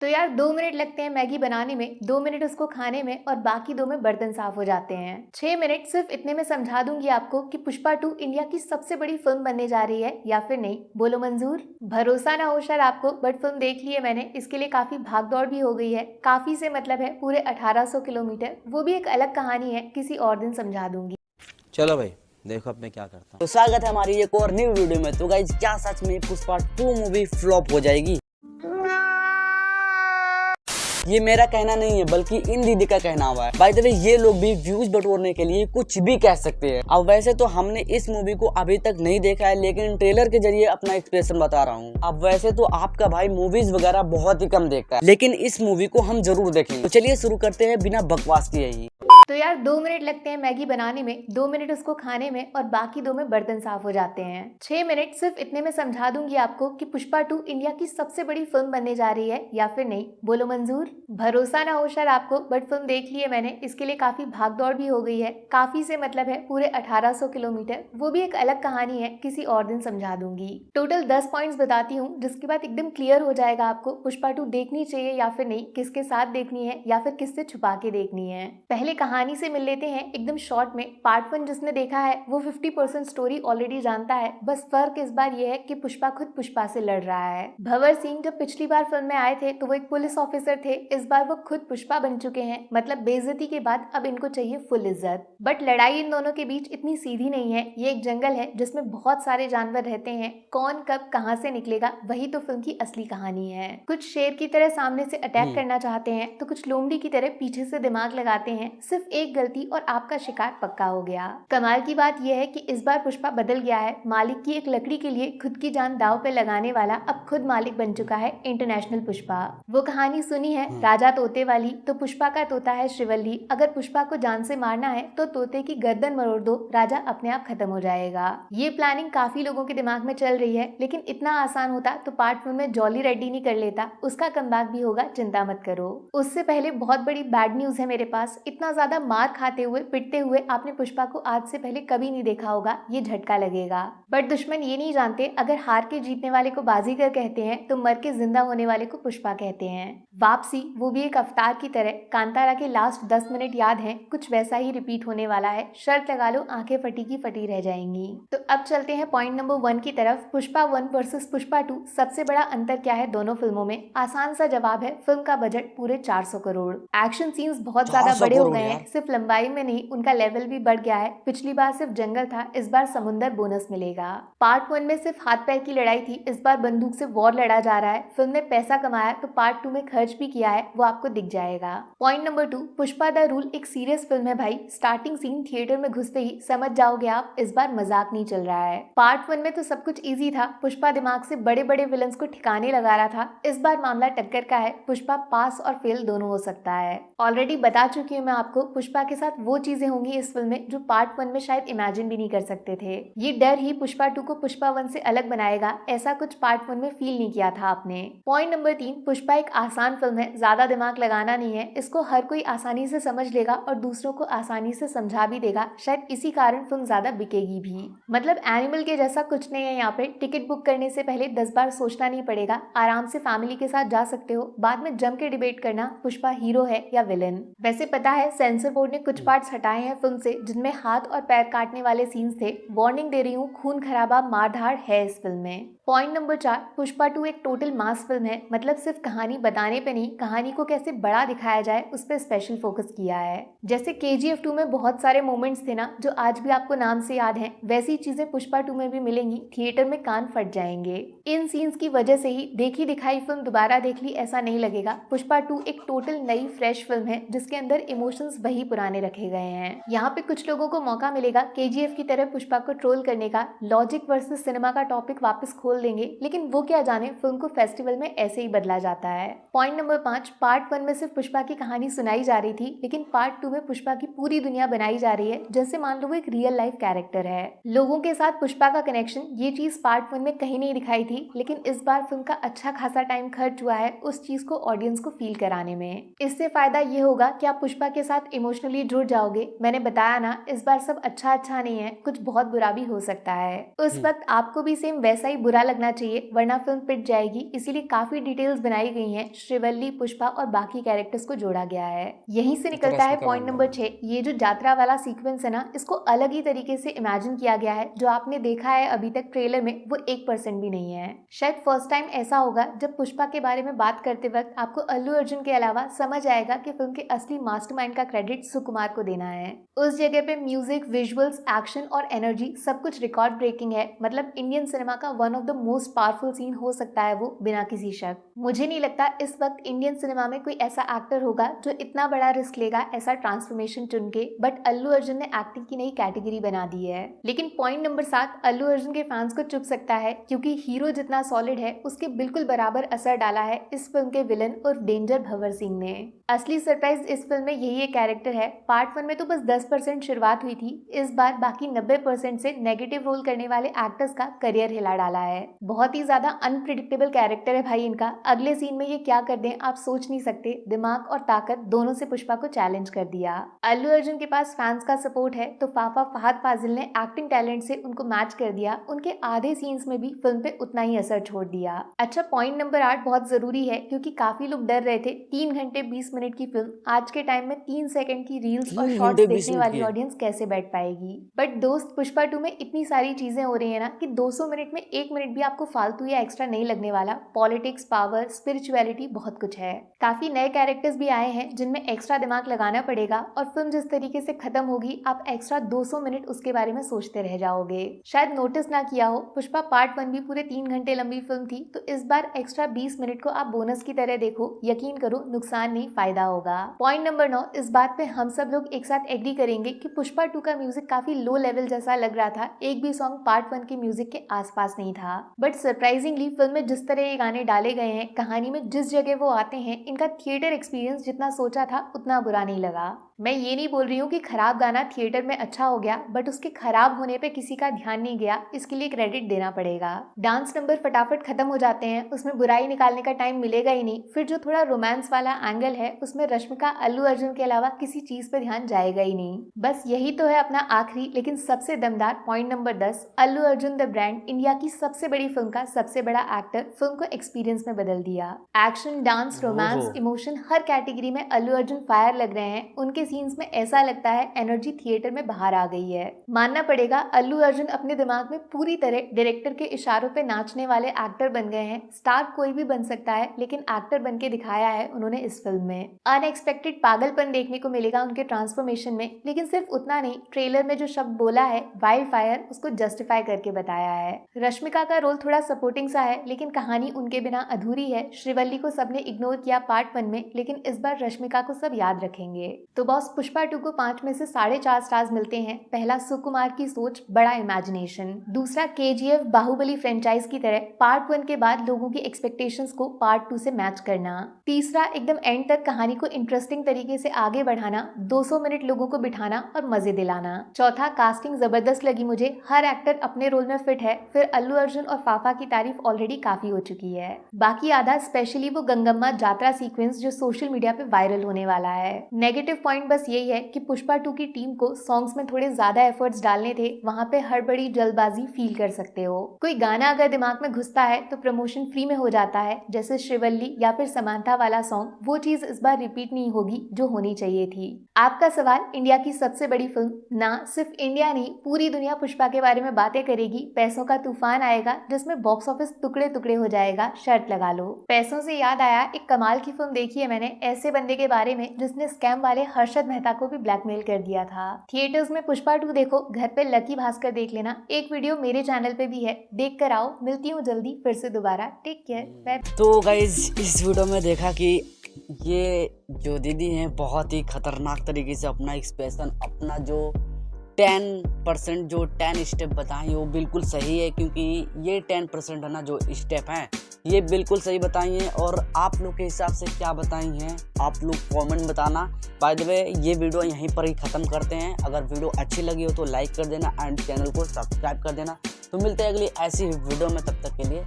तो यार 2 मिनट लगते हैं मैगी बनाने में, 2 मिनट उसको खाने में और बाकी 2 में बर्तन साफ हो जाते हैं। 6 मिनट सिर्फ इतने में समझा दूंगी आपको कि पुष्पा 2 इंडिया की सबसे बड़ी फिल्म बनने जा रही है या फिर नहीं। बोलो मंजूर? भरोसा ना हो शायद आपको, बट फिल्म देख ली है मैंने। इसके लिए काफी भाग दौड़ भी हो गई है। काफी से मतलब है पूरे 1800 किलोमीटर। वो भी एक अलग कहानी है, किसी और दिन समझा दूंगी। चलो भाई, देखो अब मैं क्या करता हूँ। तो स्वागत है हमारी एक और न्यू वीडियो में। तो गाइज, क्या सच में पुष्पा 2 मूवी फ्लॉप हो जाएगी? ये मेरा कहना नहीं है, बल्कि इन दीदी का कहना हुआ है। बाय द वे, ये लोग भी व्यूज बटोरने के लिए कुछ भी कह सकते हैं। अब वैसे तो हमने इस मूवी को अभी तक नहीं देखा है, लेकिन ट्रेलर के जरिए अपना एक्सप्रेशन बता रहा हूँ। अब वैसे तो आपका भाई मूवीज वगैरह बहुत ही कम देखता है, लेकिन इस मूवी को हम जरूर देखेंगे। तो चलिए शुरू करते हैं बिना बकवास किए ही। तो यार 2 मिनट लगते हैं मैगी बनाने में, 2 मिनट उसको खाने में और बाकी 2 में बर्तन साफ हो जाते हैं। 6 मिनट सिर्फ इतने में समझा दूंगी आपको कि पुष्पा 2 इंडिया की सबसे बड़ी फिल्म बनने जा रही है या फिर नहीं। बोलो मंजूर? भरोसा ना हो शायद आपको, बट फिल्म देख ली है मैंने। इसके लिए काफी भाग दौड़ भी हो गई है। काफी से मतलब है पूरे 1800 किलोमीटर। वो भी एक अलग कहानी है, किसी और दिन समझा दूंगी। टोटल 10 पॉइंट्स बताती हूँ, जिसके बाद एकदम क्लियर हो जाएगा आपको पुष्पा 2 देखनी चाहिए या फिर नहीं, किसके साथ देखनी है या फिर किससे छुपा के देखनी है। पहले कहानी से मिल लेते हैं एकदम शॉर्ट में। पार्ट 1 जिसने देखा है वो 50% स्टोरी ऑलरेडी जानता है। बस फर्क इस बार ये है कि पुष्पा खुद पुष्पा से लड़ रहा है। भंवर सिंह जब पिछली बार फिल्म में आए थे तो वो एक पुलिस ऑफिसर थे। इस बार वो खुद पुष्पा बन चुके हैं। मतलब बेइज्जती के बाद अब इनको चाहिए फुल इज्जत। बट लड़ाई इन दोनों के बीच इतनी सीधी नहीं है। ये एक जंगल है जिसमें बहुत सारे जानवर रहते हैं। कौन कब कहां से निकलेगा, वही तो फिल्म की असली कहानी है। कुछ शेर की तरह सामने से अटैक करना चाहते हैं तो कुछ लोमड़ी की तरह पीछे से दिमाग लगाते हैं। सिर्फ एक गलती और आपका शिकार पक्का हो गया। कमाल की बात यह है कि इस बार पुष्पा बदल गया है। मालिक की एक लकड़ी के लिए खुद की जान दाव पे लगाने वाला अब खुद मालिक बन चुका है इंटरनेशनल पुष्पा। वो कहानी सुनी है राजा तोते वाली? तो पुष्पा का तोता है श्रीवल्ली। अगर पुष्पा को जान से मारना है तो तोते की गर्दन मरोड़ दो, राजा अपने आप खत्म हो जाएगा। ये प्लानिंग काफी लोगों के दिमाग में चल रही है, लेकिन इतना आसान होता तो पार्ट 1 में जॉली रेड्डी नहीं कर लेता। उसका कमबैक भी होगा, चिंता मत करो। उससे पहले बहुत बड़ी बैड न्यूज है मेरे पास। इतना ज्यादा मार खाते हुए पिटते हुए आपने पुष्पा को आज से पहले कभी नहीं देखा होगा। ये झटका लगेगा। बट दुश्मन ये नहीं जानते, अगर हार के जीतने वाले को बाजीगर कहते हैं तो मर के जिंदा होने वाले को पुष्पा कहते हैं। वापसी, वो भी एक अवतार की तरह। कांतारा के लास्ट 10 मिनट याद हैं? कुछ वैसा ही रिपीट होने वाला है। शर्त लगा लो, आंखें फटी की फटी रह जाएंगी। तो अब चलते हैं पॉइंट नंबर 1 की तरफ। पुष्पा 1 वर्सेस पुष्पा 2, सबसे बड़ा अंतर क्या है दोनों फिल्मों में? आसान सा जवाब है, फिल्म का बजट पूरे 400 करोड़। एक्शन सीन्स बहुत ज्यादा बड़े हो गए हैं। सिर्फ लंबाई में नहीं, उनका लेवल भी बढ़ गया है। पिछली बार सिर्फ जंगल था, इस बार समुंदर बोनस मिलेगा। पार्ट 1 में सिर्फ हाथ पैर की लड़ाई थी, इस बार बंदूक से वॉर लड़ा जा रहा है। फिल्म ने पैसा कमाया तो पार्ट 2 में खर्च भी किया है, वो आपको दिख जाएगा। Point number 2, Pushpa the rule एक सीरियस फिल्म है भाई। स्टार्टिंग सीन थिएटर में घुसते ही समझ जाओगे आप, इस बार मजाक नहीं चल रहा है। पार्ट 1 में तो सब कुछ इजी था। पुष्पा दिमाग से बड़े बड़े विलन्स को ठिकाने लगा रहा था। इस बार मामला टक्कर का है। पुष्पा पास और फेल दोनों हो सकता है। ऑलरेडी बता चुकी हूँ मैं आपको, पुष्पा के साथ वो चीजें होंगी इस फिल्म में जो पार्ट 1 में शायद इमेजिन भी नहीं कर सकते थे। ये डर ही पुष्पा 2 को पुष्पा 1 से अलग बनाएगा। ऐसा कुछ पार्ट 1 में फील नहीं किया था आपने। पॉइंट नंबर 3, पुष्पा एक आसान फिल्म है, ज्यादा दिमाग लगाना नहीं है। इसको हर कोई आसानी से समझ लेगा और दूसरों को आसानी से समझा भी देगा। शायद इसी कारण फिल्म ज्यादा बिकेगी भी। मतलब एनिमल के जैसा कुछ नहीं है यहाँ पे। टिकट बुक करने से पहले 10 बार सोचना नहीं पड़ेगा। आराम से फैमिली के साथ जा सकते हो। बाद में जम के डिबेट करना पुष्पा हीरो है या विलेन। वैसे पता है सेंसर बोर्ड ने कुछ पार्ट्स हटाए हैं फिल्म से, जिनमें हाथ और पैर काटने वाले सीन्स थे। वार्निंग दे रही हूँ, खून खराबा मारधाड़ है इस फिल्म में। पॉइंट नंबर 4, पुष्पा 2 एक टोटल मास फिल्म है। मतलब सिर्फ कहानी बताने पे नहीं, कहानी को कैसे बड़ा दिखाया जाए उस पर स्पेशल फोकस किया है। जैसे KGF 2 में बहुत सारे मोमेंट्स थे ना, जो आज भी आपको नाम से याद हैं, वैसी चीजें पुष्पा 2 में भी मिलेंगी। थिएटर में कान फट जाएंगे। इन सीन्स की वजह से ही देखी दिखाई फिल्म दोबारा देख ली ऐसा नहीं लगेगा। पुष्पा 2 एक टोटल नई फ्रेश फिल्म है, जिसके अंदर इमोशंस वही पुराने रखे गए हैं। यहाँ पे कुछ लोगों को मौका मिलेगा KGF की तरह पुष्पा को ट्रोल करने का। लॉजिक वर्सेस सिनेमा का टॉपिक वापस खोल देंगे, लेकिन वो क्या जाने, फिल्म को फेस्टिवल में ऐसे ही बदला जाता है। पॉइंट नंबर 5, पार्ट 1 में सिर्फ पुष्पा की कहानी सुनाई जा रही थी, लेकिन पार्ट 2 में पुष्पा की पूरी दुनिया बनाई जा रही है, जैसे मान लो वो एक रियल लाइफ कैरेक्टर है। लोगों के साथ पुष्पा का कनेक्शन, ये चीज पार्ट 1 में कहीं नहीं दिखाई थी, लेकिन इस बार फिल्म का अच्छा खासा टाइम खर्च हुआ है उस चीज को ऑडियंस को फील कराने में। इससे फायदा ये होगा कि आप पुष्पा के साथ इमोशनली जुड़ जाओगे। मैंने बताया ना, इस बार सब अच्छा नहीं है, कुछ बहुत बुरा भी हो सकता है। उस वक्त आपको भी सेम वैसा ही बुरा लगना चाहिए, वरना फिल्म पिट जाएगी। इसीलिए काफी डिटेल्स बनाई गई हैं, श्रीवल्ली, पुष्पा और बाकी कैरेक्टर्स को जोड़ा गया है। यहीं से निकलता है पॉइंट नंबर 6। ये जो यात्रा वाला सीक्वेंस है ना, इसको अलग ही तरीके से इमेजिन किया गया है। जो आपने देखा है अभी तक ट्रेलर में, वो 1% भी नहीं है। शायद फर्स्ट टाइम ऐसा होगा जब पुष्पा के बारे में बात करते वक्त आपको अल्लू अर्जुन के अलावा समझ आएगा कि फिल्म के असली मास्टरमाइंड का क्रेडिट सुकुमार को देना है। उस जगह पे म्यूजिक, विजुअल्स, एक्शन और एनर्जी सब कुछ रिकॉर्ड ब्रेकिंग है। मतलब इंडियन सिनेमा का one of the most powerful scene हो सकता है वो, बिना किसी शक। मुझे नहीं लगता इस वक्त इंडियन सिनेमा में कोई ऐसा एक्टर होगा जो इतना बड़ा रिस्क लेगा ऐसा ट्रांसफॉर्मेशन चुन के, बट अल्लू अर्जुन ने एक्टिंग की नई कैटेगरी बना दी है। लेकिन पॉइंट नंबर 7 अल्लू अर्जुन के फैंस को चुप सकता है, क्योंकि हीरो जितना सॉलिड है उसके बिल्कुल बराबर असर डाला है इस फिल्म के विलन और डेंजर भंवर सिंह ने। असली सरप्राइज इस फिल्म में यही एक कैरेक्टर है। पार्ट 1 में तो बस 10% शुरुआत हुई थी, इस बार बाकी 90% से नेगेटिव रोल करने वाले एक्टर्स का करियर हिला डाला है। बहुत ही ज्यादा अनप्रिडिक्टेबल कैरेक्टर है भाई इनका। अगले सीन में ये क्या कर दें आप सोच नहीं सकते। दिमाग और ताकत दोनों से पुष्पा को चैलेंज कर दिया। अल्लू अर्जुन के पास फैंस का सपोर्ट है, तो फाफा फहद फाजिल ने एक्टिंग टैलेंट से उनको मैच कर दिया। उनके आधे सीन्स में भी फिल्म पे उतना ही असर छोड़ दिया। अच्छा, पॉइंट नंबर 8 बहुत जरूरी है, क्योंकि काफी लोग डर रहे थे 3 घंटे 20 मिनट की फिल्म आज के टाइम में 3 सेकंड की रील्स और शॉर्ट्स देखने वाली ऑडियंस कैसे बैठ पाएगी। बट दोस्त, पुष्पा 2 में इतनी सारी चीजें हो रही है ना कि 200 मिनट में 1 मिनट भी आपको फालतू या एक्स्ट्रा नहीं लगने वाला। पॉलिटिक्स, पावर, स्पिरिचुअलिटी, बहुत कुछ है। काफी नए कैरेक्टर्स भी आए हैं जिनमें एक्स्ट्रा दिमाग लगाना पड़ेगा, और फिल्म जिस तरीके से खत्म होगी आप एक्स्ट्रा 200 मिनट उसके बारे में सोचते रह जाओगे। शायद नोटिस ना किया हो, पुष्पा पार्ट 1 भी पूरे 3 घंटे लंबी फिल्म थी, तो इस बार एक्स्ट्रा 20 मिनट को आप बोनस की तरह देखो। यकीन करो, नुकसान नहीं फायदा होगा। पॉइंट नंबर 9, इस बात पे हम सब लोग एक साथ एग्री करेंगे कि पुष्पा 2 का म्यूजिक काफी लो लेवल जैसा लग रहा था। एक भी सॉन्ग पार्ट 1 के म्यूजिक के आसपास नहीं था। बट सरप्राइजिंगली फिल्म में जिस तरह ये गाने डाले गए हैं, कहानी में जिस जगह वो आते हैं, इनका थिएटर एक्सपीरियंस जितना सोचा था उतना बुरा नहीं लगा। मैं ये नहीं बोल रही हूँ कि खराब गाना थिएटर में अच्छा हो गया, बट उसके खराब होने पे किसी का ध्यान नहीं गया, इसके लिए क्रेडिट देना पड़ेगा। डांस नंबर फटाफट खत्म हो जाते हैं, उसमें बुराई निकालने का टाइम मिलेगा ही नहीं। फिर जो थोड़ा रोमांस वाला एंगल है, उसमें रश्मिका, अल्लू अर्जुन के अलावा किसी चीज पे ध्यान जाएगा ही नहीं। बस यही तो है अपना आखिरी लेकिन सबसे दमदार point number 10। Allu Arjun the brand, India की सबसे बड़ी फिल्म का सबसे बड़ा एक्टर, फिल्म को एक्सपीरियंस में बदल दिया। एक्शन, डांस, रोमांस, इमोशन, हर कैटेगरी में अल्लू अर्जुन फायर लग रहे हैं। उनके सीन्स में ऐसा लगता है एनर्जी थिएटर में बाहर आ गई है। मानना पड़ेगा, अल्लू अर्जुन अपने दिमाग में पूरी तरह डायरेक्टर के इशारों पे नाचने वाले एक्टर बन गए हैं। स्टार कोई भी बन सकता है, लेकिन एक्टर बन के दिखाया है उन्होंने इस फिल्म में। अनएक्सपेक्टेड पागलपन देखने को मिलेगा उनके ट्रांसफॉर्मेशन में, लेकिन सिर्फ उतना नहीं, ट्रेलर में जो शब्द बोला है वाइल्ड फायर, उसको जस्टिफाई करके बताया है। रश्मिका का रोल थोड़ा सपोर्टिंग सा है, लेकिन कहानी उनके बिना अधूरी है। श्रीवल्ली को सबने इग्नोर किया पार्ट 1 में, लेकिन इस बार रश्मिका को सब याद रखेंगे। तो बॉस, पुष्पा 2 को 5 में से 4.5 स्टार्स मिलते हैं। पहला, सुकुमार की सोच, बड़ा इमेजिनेशन। दूसरा, KGF, बाहुबली फ्रेंचाइज की तरह पार्ट 1 के बाद लोगों की एक्सपेक्टेशंस को पार्ट 2 से मैच करना। तीसरा, एकदम एंड तक कहानी को इंटरेस्टिंग तरीके से आगे बढ़ाना, 200 मिनट लोगों को बिठाना और मजे दिलाना। चौथा, कास्टिंग जबरदस्त लगी मुझे, हर एक्टर अपने रोल में फिट है। फिर अल्लू अर्जुन और फाफा की तारीफ ऑलरेडी काफी हो चुकी है। बाकी आधा, स्पेशली वो गंगम्मा यात्रा सीक्वेंस जो सोशल मीडिया पे वायरल होने वाला है। नेगेटिव पॉइंट बस यही है कि पुष्पा 2 की टीम को सॉन्ग्स में थोड़े ज्यादा एफर्ट्स डालने थे, वहाँ पे हड़बड़ी जल्दबाजी फील कर सकते हो। कोई गाना अगर दिमाग में घुसता है तो प्रमोशन फ्री में हो जाता है, जैसे श्रीवल्ली या फिर समांथा वाला सॉन्ग। वो चीज इस बार रिपीट नहीं होगी जो होनी चाहिए थी। आपका सवाल, इंडिया की सबसे बड़ी फिल्म, ना सिर्फ इंडिया नहीं पूरी दुनिया पुष्पा के बारे में बातें करेगी। पैसों का तूफान आएगा जिसमें बॉक्स ऑफिस टुकड़े टुकड़े हो जाएगा, शर्त लगा लो। पैसों से याद आया, एक कमाल की फिल्म देखी है मैंने, ऐसे बंदे के बारे में जिसने स्कैम वाले हर्षद मेहता को भी ब्लैकमेल कर दिया था। थिएटर्स में पुष्पा 2 देखो, घर पे लकी भास्कर देख लेना। एक वीडियो मेरे चैनल पे भी है, देख कर आओ। मिलती हूँ जल्दी फिर से दोबारा। Take care, bye. तो गाइज, इस वीडियो में देखा कि ये जो दीदी हैं बहुत ही खतरनाक तरीके से अपना एक्सप्रेशन, अपना जो 10% जो 10 स्टेप बताएं वो बिल्कुल सही है, क्योंकि ये 10% है ना जो स्टेप हैं ये बिल्कुल सही बताई हैं। और आप लोग के हिसाब से क्या बताई हैं आप लोग कमेंट बताना। बाय द वे, ये वीडियो यहीं पर ही ख़त्म करते हैं। अगर वीडियो अच्छी लगी हो तो लाइक कर देना एंड चैनल को सब्सक्राइब कर देना। तो मिलते हैं अगली ऐसी वीडियो में, तब तक के लिए